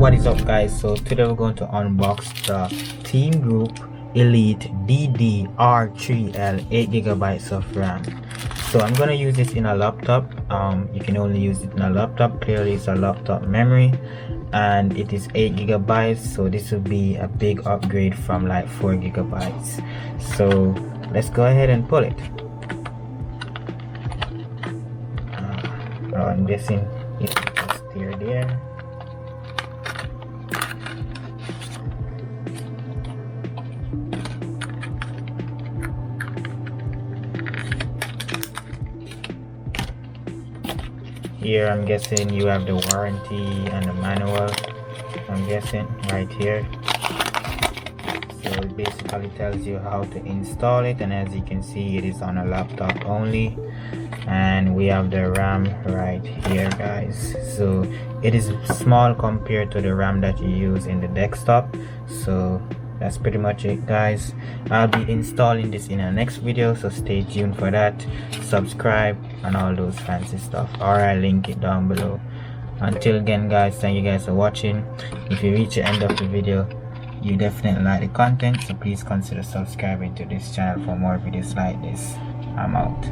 What is up, guys? So today we're going to unbox the TEAMGROUP Elite DDR3L 8GB of RAM. So I'm going to use this in a laptop. You can only use it in a laptop. Clearly it's a laptop memory and it is 8GB, so this will be a big upgrade from like 4GB. So let's go ahead and pull it. I'm guessing it's just here there. Here I'm guessing you have the warranty and the manual, I'm guessing right here. So it basically tells you how to install it, and as you can see it is on a laptop only, and we have the RAM right here, guys. So it is small compared to the RAM that you use in the desktop. So that's pretty much it, guys. I'll be installing this in our next video, so stay tuned for that. Subscribe and all those fancy stuff, or I'll link it down below. Until again, guys, thank you guys for watching. If you reach the end of the video, you definitely like the content, so please consider subscribing to this channel for more videos like this. I'm out.